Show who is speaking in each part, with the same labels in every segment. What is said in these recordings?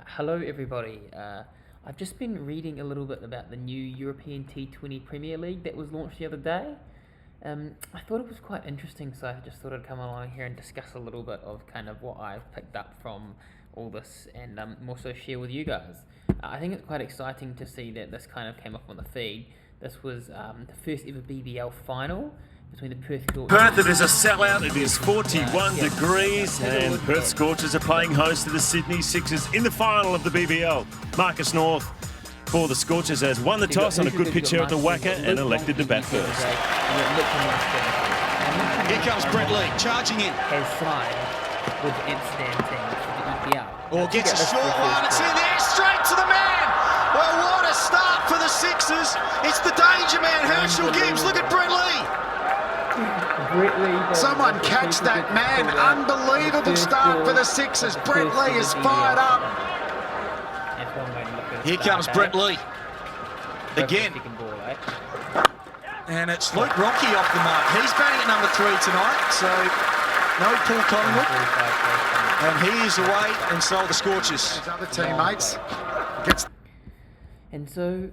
Speaker 1: Hello, everybody. I've just been reading a little bit about the new European T20 Premier League that was launched the other day. I thought it was quite interesting, so I just thought I'd come along here and discuss a little bit of kind of what I've picked up from all this and also share with you guys. I think it's quite exciting to see that this kind of came up on the feed. This was the first ever BBL final between the Perth Scorchers.
Speaker 2: Perth, it is a sellout. It is 41 degrees, and Perth Scorchers are playing host to the Sydney Sixers in the final of the BBL. Marcus North for the Scorchers has won the toss on a good pitch here at the Wacker and elected to bat first.
Speaker 3: Here comes Brett Lee, charging in.
Speaker 1: Has signed with the Amsterdam team for the EPL.
Speaker 3: Or gets a short one, it's in there, straight to the man. Well, what a start for the Sixers. It's the danger man, Herschel Gibbs. Look at Brett Lee. Someone catch that man. Unbelievable start for the Sixers. Brett Lee is fired up. Here comes Brett Lee. Again. And it's Luke Ronke off the mark. He's batting at number 3 tonight, so no Paul Collingwood. And he is away, and so are the Scorchers. His other teammates.
Speaker 1: And so,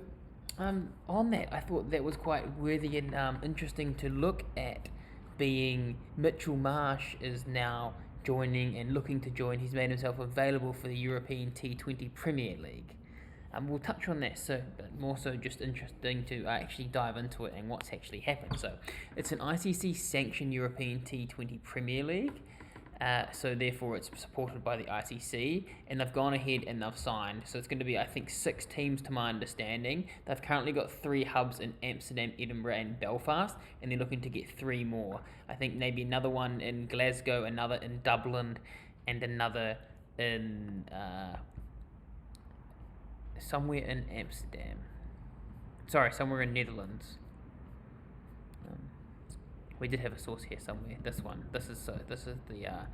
Speaker 1: on that, I thought that was quite worthy and interesting to look at, being Mitchell Marsh is now joining and looking to join. He's made himself available for the European T20 Premier League. We'll touch on that, but more so just interesting to actually dive into it and what's actually happened. So, it's an ICC-sanctioned European T20 Premier League. So therefore it's supported by the ICC, and they've gone ahead and they've signed. So it's going to be, I think, 6 teams to my understanding. They've currently got 3 hubs in Amsterdam, Edinburgh and Belfast, and they're looking to get 3 more. I think maybe another one in Glasgow, another in Dublin, and another in somewhere in Amsterdam. Sorry, somewhere in Netherlands. We did have a source here somewhere. This one. This is the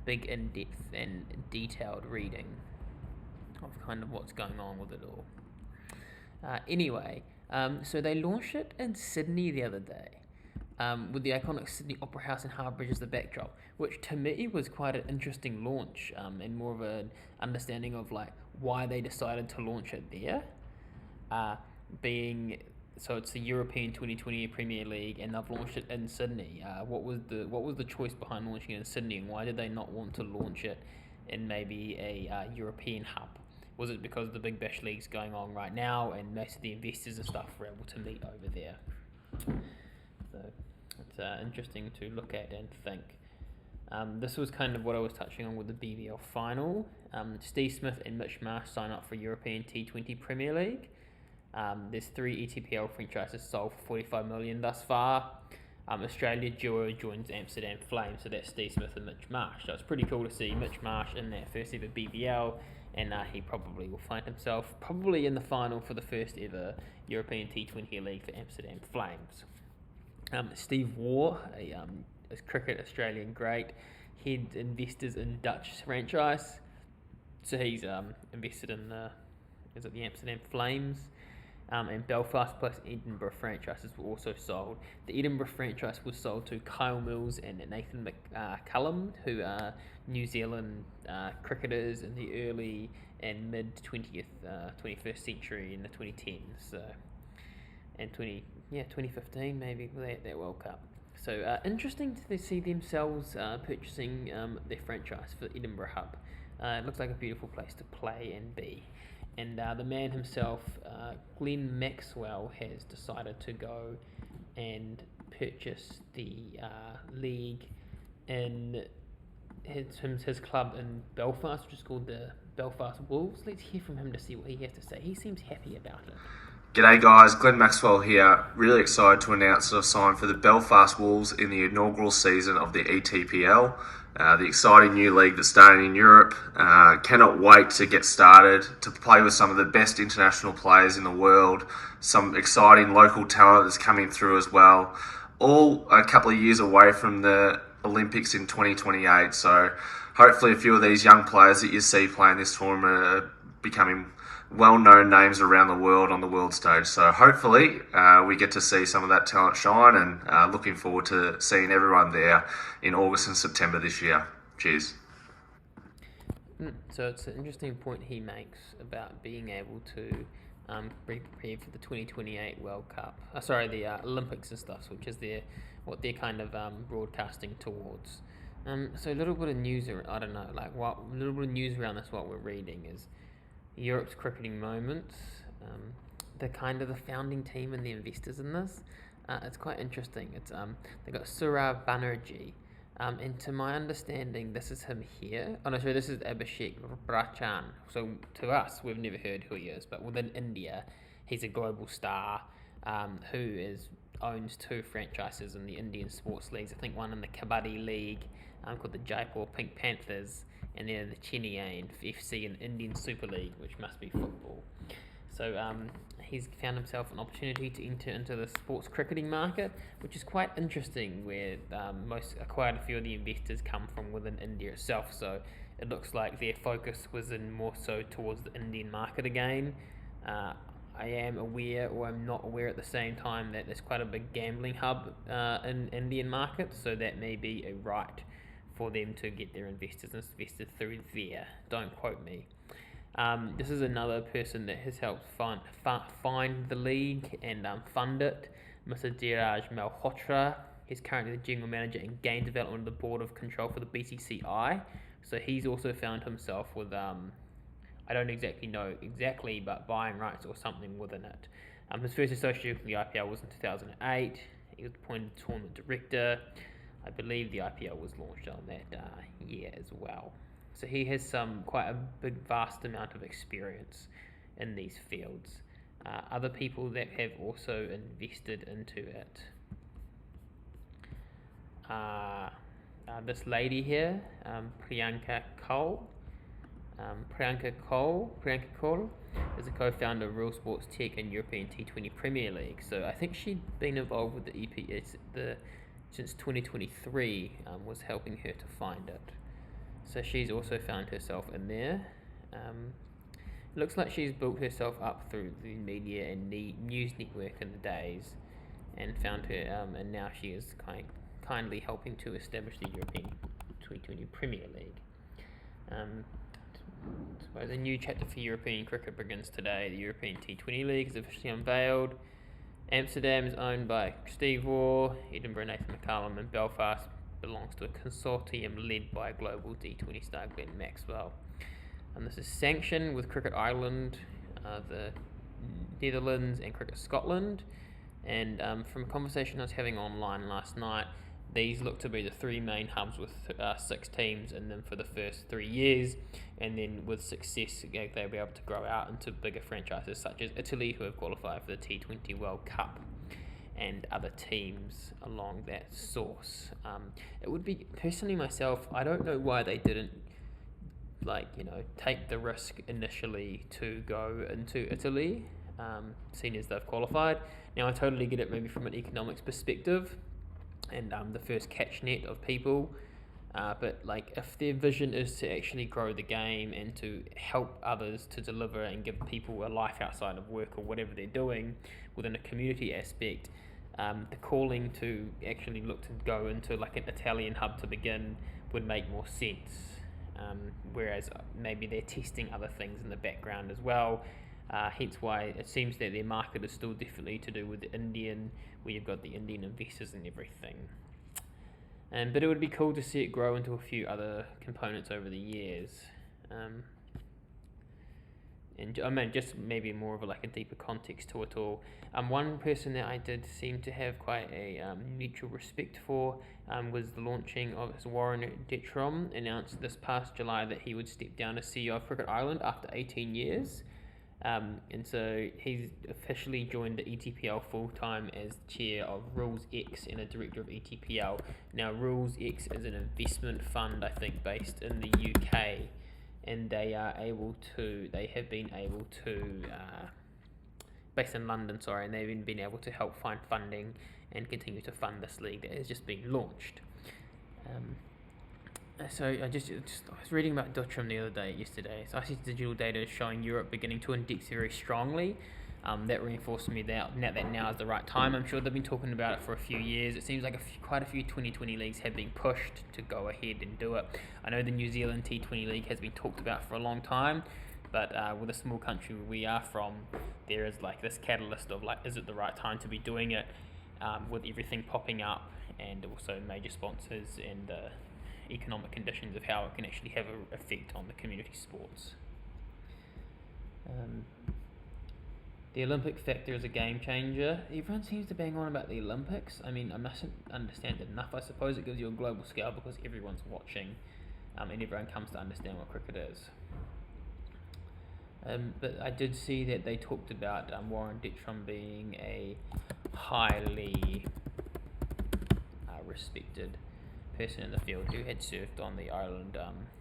Speaker 1: big in-depth and detailed reading of kind of what's going on with it all. Anyway, so they launched it in Sydney the other day, with the iconic Sydney Opera House and Harbour Bridge as the backdrop, which to me was quite an interesting launch, and more of an understanding of like why they decided to launch it there, So it's the European 2020 Premier League, and they've launched it in Sydney. What was the choice behind launching it in Sydney, and why did they not want to launch it in maybe a European hub? Was it because the Big Bash League's going on right now, and most of the investors and stuff were able to meet over there? So it's interesting to look at and think. This was kind of what I was touching on with the BBL final. Steve Smith and Mitch Marsh sign up for European T20 Premier League. There's 3 ETPL franchises sold for 45 million thus far. Australia duo joins Amsterdam Flames, so that's Steve Smith and Mitch Marsh. So it's pretty cool to see Mitch Marsh in that first ever BBL, and he probably will find himself probably in the final for the first ever European T20 League for Amsterdam Flames. Steve Waugh, a cricket Australian great, head investors in Dutch franchise. So he's invested in the Amsterdam Flames. And Belfast plus Edinburgh franchises were also sold. The Edinburgh franchise was sold to Kyle Mills and Nathan McCullum, who are New Zealand cricketers in the early and mid 21st century in the 2010s. So, and 2015 maybe that World Cup. So interesting to see themselves purchasing their franchise for Edinburgh Hub. It looks like a beautiful place to play and be. And the man himself, Glenn Maxwell, has decided to go and purchase the league in his club in Belfast, which is called the Belfast Wolves. Let's hear from him to see what he has to say. He seems happy about it.
Speaker 4: G'day guys, Glenn Maxwell here. Really excited to announce that I've signed for the Belfast Wolves in the inaugural season of the ETPL, the exciting new league that's starting in Europe. Cannot wait to get started, to play with some of the best international players in the world, some exciting local talent that's coming through as well. All a couple of years away from the Olympics in 2028, so hopefully a few of these young players that you see playing this tournament are becoming well-known names around the world on the world stage. So hopefully we get to see some of that talent shine, and looking forward to seeing everyone there in August and September this year. Cheers.
Speaker 1: So it's an interesting point he makes about being able to be prepared for the 2028 World Cup. The Olympics and stuff, which is what they're kind of broadcasting towards. So a little bit of news, I don't know, a little bit of news around this. What we're reading is Europe's cricketing moments. The founding team and the investors in this. It's quite interesting. It's they got Sourav Banerjee. And to my understanding, this is him here. Oh no, sorry, this is Abhishek Bachchan. So to us, we've never heard who he is, but within India, he's a global star who owns 2 franchises in the Indian sports leagues. I think one in the Kabaddi League called the Jaipur Pink Panthers, and then the Chennai FC in Indian Super League, which must be football. So he's found himself an opportunity to enter into the sports cricketing market, which is quite interesting, where quite a few of the investors come from within India itself. So it looks like their focus was more so towards the Indian market again. I am aware, or I'm not aware at the same time, that there's quite a big gambling hub in Indian market, so that may be a right for them to get their investors invested through there. Don't quote me. This is another person that has helped find the league and fund it, Mr. Dheeraj Malhotra. He's currently the general manager and game development of the board of control for the BCCI. So he's also found himself with, I don't exactly know but buying rights or something within it. His first association with the IPL was in 2008. He was appointed tournament director. I believe the IPL was launched on that year as well. So he has quite a vast amount of experience in these fields. Other people that have also invested into it. This lady here, Priyanka Kaul. Priyanka Kaul is a co-founder of Real Sports Tech and European T20 Premier League. So I think she'd been involved with the EPS since 2023, was helping her to find it. So she's also found herself in there. It looks like she's built herself up through the media and the news network in the days, and found her, and now she is kindly helping to establish the European T20 Premier League. So a new chapter for European cricket begins today. The European T20 League is officially unveiled. Amsterdam is owned by Steve Waugh, Edinburgh Nathan McCallum, and Belfast belongs to a consortium led by global D20 star Glenn Maxwell. And this is sanctioned with Cricket Ireland, the Netherlands, and Cricket Scotland. And from a conversation I was having online last night, these look to be the 3 main hubs with 6 teams in them for the first 3 years, and then with success they'll be able to grow out into bigger franchises such as Italy, who have qualified for the T20 World Cup, and other teams along that source. It would be, personally myself, I don't know why they didn't take the risk initially to go into Italy, seeing as they've qualified. Now I totally get it, maybe from an economics perspective, and the first catch net of people, but if their vision is to actually grow the game and to help others to deliver and give people a life outside of work or whatever they're doing within a community aspect, the calling to actually look to go into an Italian hub to begin would make more sense, whereas maybe they're testing other things in the background as well. Hence why it seems that their market is still definitely to do with the Indian, where you've got the Indian investors and everything. But it would be cool to see it grow into a few other components over the years. And I mean, just maybe more of a deeper context to it all. One person that I did seem to have quite a mutual respect for was the launching of Warren Detrom. Announced this past July that he would step down as CEO of Cricket Ireland after 18 years. And so he's officially joined the ETPL full-time as chair of Rules X and a director of ETPL. Now, Rules X is an investment fund, I think, based in the UK, and they have been able to, based in London, and they've been able to help find funding and continue to fund this league that has just been launched. So I was reading about Dutcham yesterday. So I see digital data showing Europe beginning to index very strongly. That reinforced me that now is the right time. I'm sure they've been talking about it for a few years. It seems like quite a few 2020 leagues have been pushed to go ahead and do it. I know the New Zealand T20 league has been talked about for a long time, but with a small country where we are from, there is like this catalyst of like, is it the right time to be doing it, with everything popping up and also major sponsors and economic conditions of how it can actually have an effect on the community sports. The Olympic factor is a game changer. Everyone seems to bang on about the Olympics. I mean, I mustn't understand it enough. I suppose it gives you a global scale because everyone's watching, and everyone comes to understand what cricket is. But I did see that they talked about Warren Ditchram being a highly respected person in the field who had served on the island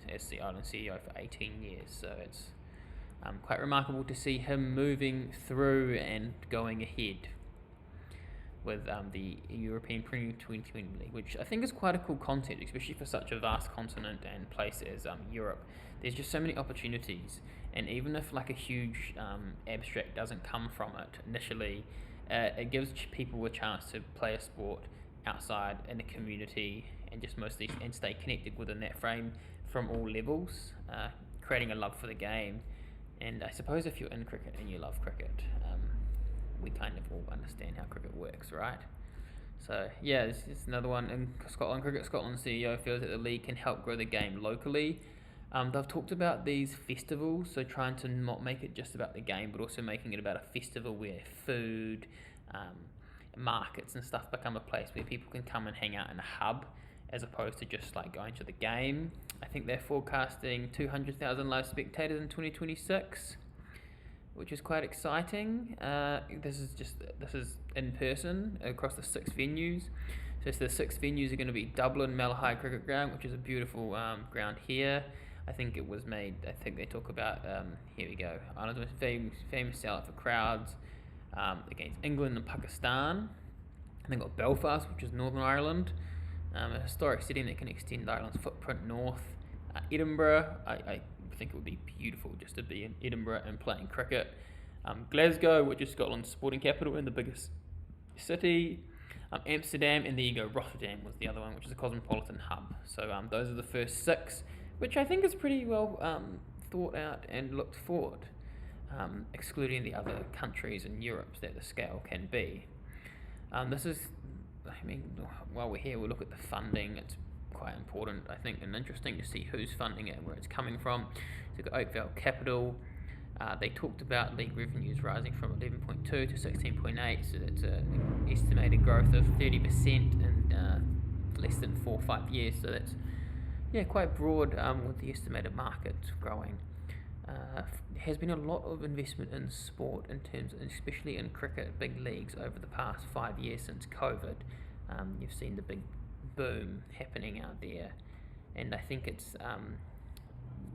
Speaker 1: as the island CEO for 18 years. So it's quite remarkable to see him moving through and going ahead with the European T20 League, which I think is quite a cool concept, especially for such a vast continent and place as Europe. There's just so many opportunities, and even if like a huge abstract doesn't come from it initially, it gives people a chance to play a sport outside in a community and just mostly and stay connected within that frame from all levels, creating a love for the game. And I suppose if you're in cricket and you love cricket, we kind of all understand how cricket works, right? So yeah, this is another one in Scotland. Cricket Scotland CEO feels that the league can help grow the game locally. They've talked about these festivals, so trying to not make it just about the game, but also making it about a festival where food, markets and stuff become a place where people can come and hang out in a hub, as opposed to just like going to the game. I think they're forecasting 200,000 live spectators in 2026, which is quite exciting. This is in person across the 6 venues. So the 6 venues are going to be Dublin Malahide Cricket Ground, which is a beautiful ground here. I think it was made. I think they talk about. Here we go. Ireland's most famous sellout for crowds against England and Pakistan. And they've got Belfast, which is Northern Ireland. A historic city that can extend Ireland's footprint north. Edinburgh, I think it would be beautiful just to be in Edinburgh and playing cricket. Glasgow, which is Scotland's sporting capital and the biggest city. Amsterdam, and there you go, Rotterdam was the other one, which is a cosmopolitan hub. So those are the first 6, which I think is pretty well thought out and looked forward, excluding the other countries in Europe that the scale can be. While we're here, we'll look at the funding. It's quite important, I think, and interesting to see who's funding it and where it's coming from. So we've got Oakvale Capital. They talked about league revenues rising from 11.2 to 16.8, so that's an estimated growth of 30% in less than 4 or 5 years. So that's quite broad with the estimated market growing. There has been a lot of investment in sport in terms, especially in cricket, big leagues over the past 5 years since COVID. You've seen the big boom happening out there, and I think it's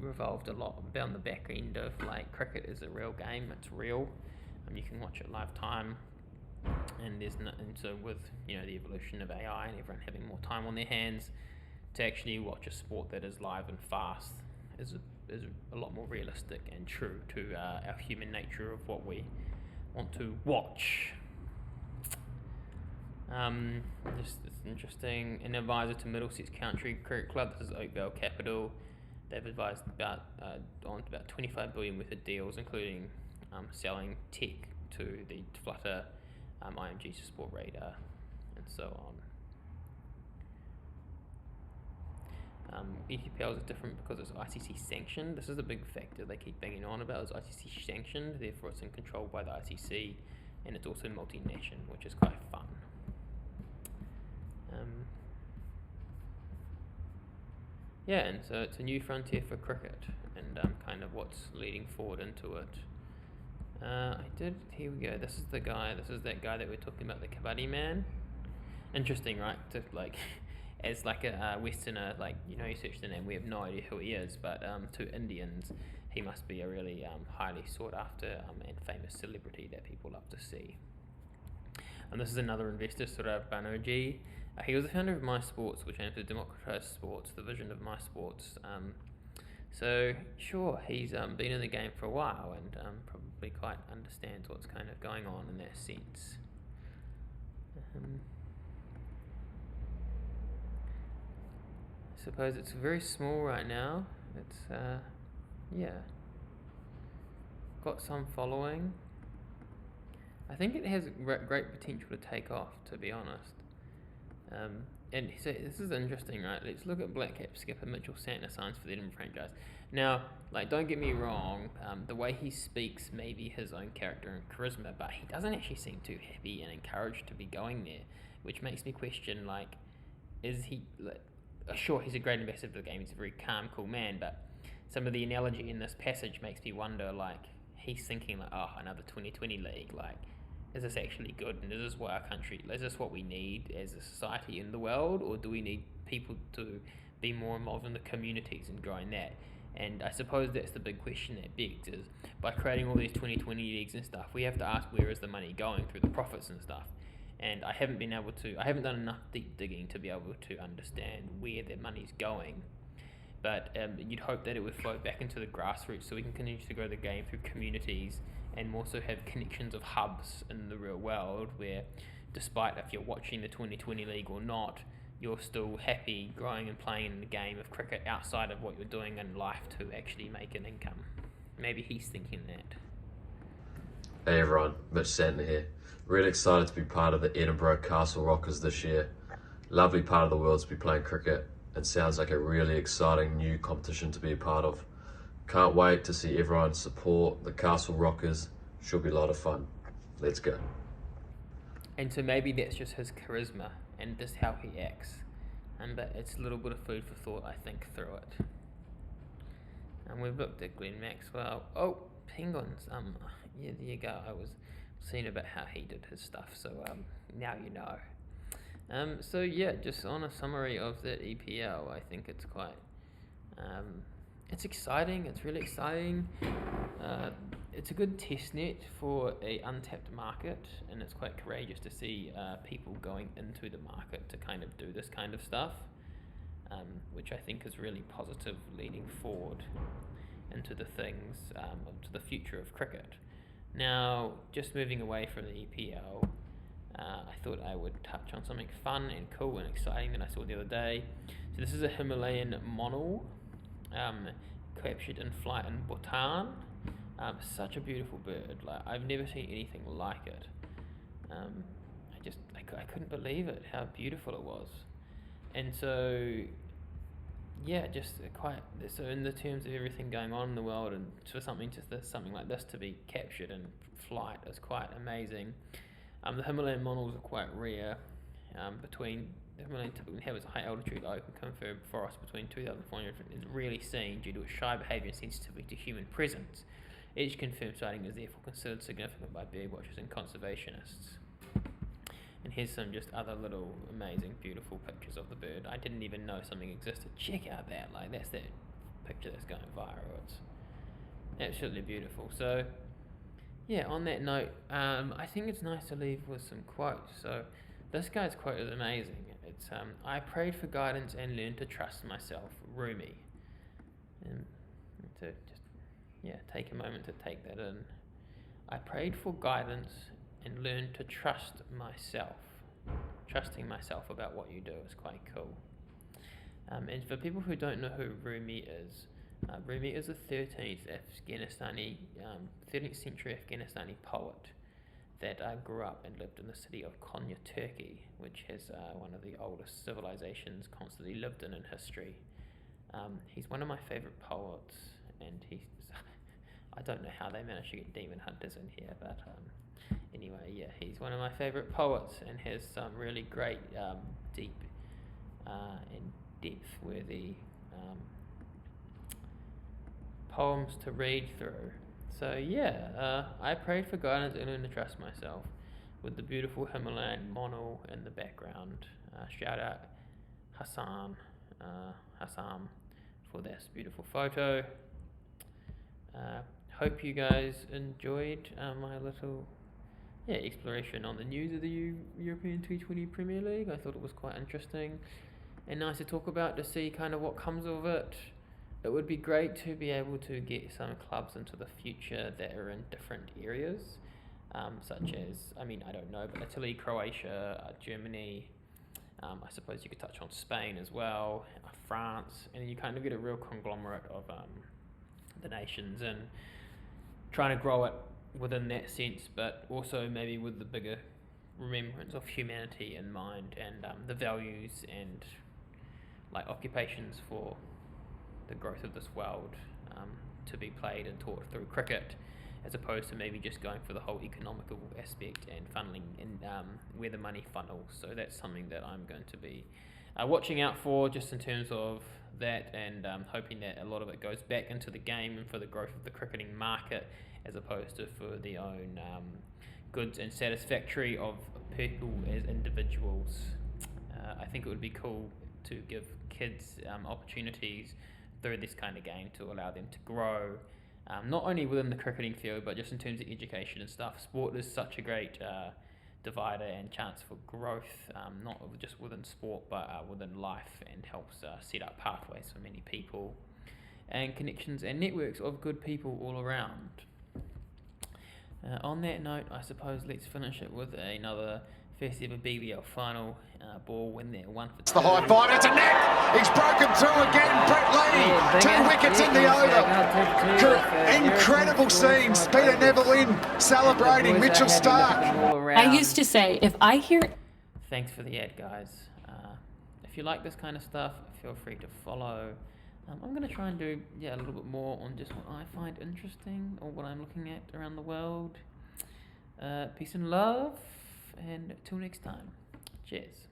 Speaker 1: revolved a lot down the back end of like cricket is a real game. It's real. You can watch it live time, and so with the evolution of AI and everyone having more time on their hands, to actually watch a sport that is live and fast is a lot more realistic and true to our human nature of what we want to watch. It's interesting. An advisor to Middlesex Country Cricket Club, this is Oakvale Capital. They've advised on about 25 billion worth of deals, including selling tech to the Flutter, IMG Sport Radar, and so on. ETPL is different because it's ICC sanctioned. This is a big factor they keep banging on about. It's ICC sanctioned, therefore it's controlled by the ICC, and it's also multi-nation, which is quite fun. And so it's a new frontier for cricket, and kind of what's leading forward into it. Here we go. This is that guy that we're talking about, the Kabaddi man. Interesting, right? To like, as like a Westerner, like you search the name, we have no idea who he is, but to Indians, he must be a really highly sought after and famous celebrity that people love to see. And this is another investor, Saurav Banerjee. He was the founder of My Sports, which aims to democratize sports, the vision of My Sports. So sure, he's been in the game for a while and probably quite understands what's kind of going on in that sense. I suppose it's very small right now. It's yeah, got some following. I think it has great potential to take off, to be honest. And so this is interesting, right? Let's look at Black Cap skipper Mitchell Santner signs for the Edinburgh franchise. Now, like, don't get me wrong, the way he speaks may be his own character and charisma, but he doesn't actually seem too happy and encouraged to be going there, which makes me question, like, is he... Like, sure, he's a great ambassador for the game, he's a very calm, cool man, but some of the analogy in this passage makes me wonder, like, he's thinking, like, oh, another 2020 league, like, is this actually good, and is this what our country, is this what we need as a society in the world, or do we need people to be more involved in the communities and growing that? And I suppose that's the big question that begs, is by creating all these 2020 leagues and stuff, we have to ask, where is the money going through the profits and stuff? And I haven't done enough deep digging to be able to understand where the money's going. But you'd hope that it would flow back into the grassroots so we can continue to grow the game through communities and also have connections of hubs in the real world where, despite if you're watching the 2020 league or not, you're still happy growing and playing in the game of cricket outside of what you're doing in life to actually make an income. Maybe he's thinking that.
Speaker 5: Hey everyone, Mitch Santner here. Really excited to be part of the Edinburgh Castle Rockers this year. Lovely part of the world to be playing cricket, and sounds like a really exciting new competition to be a part of. Can't wait to see everyone support the Castle Rockers. Should be a lot of fun. Let's go.
Speaker 1: And so maybe that's just his charisma and just how he acts. But it's a little bit of food for thought, I think, through it. And we've looked at Glenn Maxwell. Oh, Penguins. Yeah, there you go. I was seeing about how he did his stuff, so now you know. So yeah, just on a summary of the EPL, I think it's quite... it's exciting, it's really exciting. It's a good test net for a untapped market, and it's quite courageous to see people going into the market to kind of do this kind of stuff, which I think is really positive leading forward into the things, to the future of cricket. Now, just moving away from the EPL, I thought I would touch on something fun and cool and exciting that I saw the other day. So this is a Himalayan monal, captured in flight in Bhutan. Such a beautiful bird. Like, I've never seen anything like it. I couldn't believe it, how beautiful it was. And so, yeah, so in the terms of everything going on in the world, and for something like this to be captured in flight is quite amazing. The Himalayan monals are quite rare. The Himalayan typically inhabits a high altitude open confirmed forest between 2,400 is rarely seen due to its shy behaviour and sensitivity to human presence. Each confirmed sighting is therefore considered significant by bird watchers and conservationists. And here's some just other little amazing, beautiful pictures of the bird. I didn't even know something existed. Check out that, like, that's that picture that's going viral. It's absolutely beautiful. So, yeah, on that note, I think it's nice to leave with some quotes. So, this guy's quote is amazing. It's, I prayed for guidance and learned to trust myself, Rumi. And to just, take a moment to take that in. I prayed for guidance and learned to trust myself. Trusting myself about what you do is quite cool. And for people who don't know who Rumi is a 13th century Afghanistani poet that grew up and lived in the city of Konya, Turkey, which has one of the oldest civilizations constantly lived in history. He's one of my favourite poets, and I don't know how they managed to get demon hunters in here, but anyway, yeah, he's one of my favourite poets and has some really great, deep and depth-worthy poems to read through. So yeah, I prayed for guidance and learned to trust myself, with the beautiful Himalayan monal in the background. Shout out Hassam for this beautiful photo. Hope you guys enjoyed my little exploration on the news of the European T20 Premier League. I thought it was quite interesting and nice to talk about, to see kind of what comes of it. it would be great to be able to get some clubs into the future that are in different areas, such as, I mean, I don't know, but Italy, Croatia, Germany. I suppose you could touch on Spain as well, France, and you kind of get a real conglomerate of the nations, and trying to grow it within that sense, but also maybe with the bigger remembrance of humanity in mind, and the values and like occupations for the growth of this world to be played and taught through cricket, as opposed to maybe just going for the whole economical aspect and funneling in where the money funnels. So that's something that I'm going to be watching out for, just in terms of that, and hoping that a lot of it goes back into the game and for the growth of the cricketing market, as opposed to for the own goods and satisfactory of people as individuals. I think it would be cool to give kids opportunities through this kind of game to allow them to grow, not only within the cricketing field, but just in terms of education and stuff. Sport is such a great divider and chance for growth, not just within sport, but within life, and helps set up pathways for many people and connections and networks of good people all around. On that note, I suppose let's finish it with another first ever BBL final ball when they're 1 for 2.
Speaker 3: It's the high five, it's a net! He's broken through again, Brett Lee! 2 wickets in the over! Incredible scenes, Peter Neville celebrating, Mitchell Stark.
Speaker 6: I used to say, if I hear...
Speaker 1: Thanks for the ad, guys. If you like this kind of stuff, feel free to follow. I'm going to try and do a little bit more on just what I find interesting, or what I'm looking at around the world. Peace and love, and till next time. Cheers.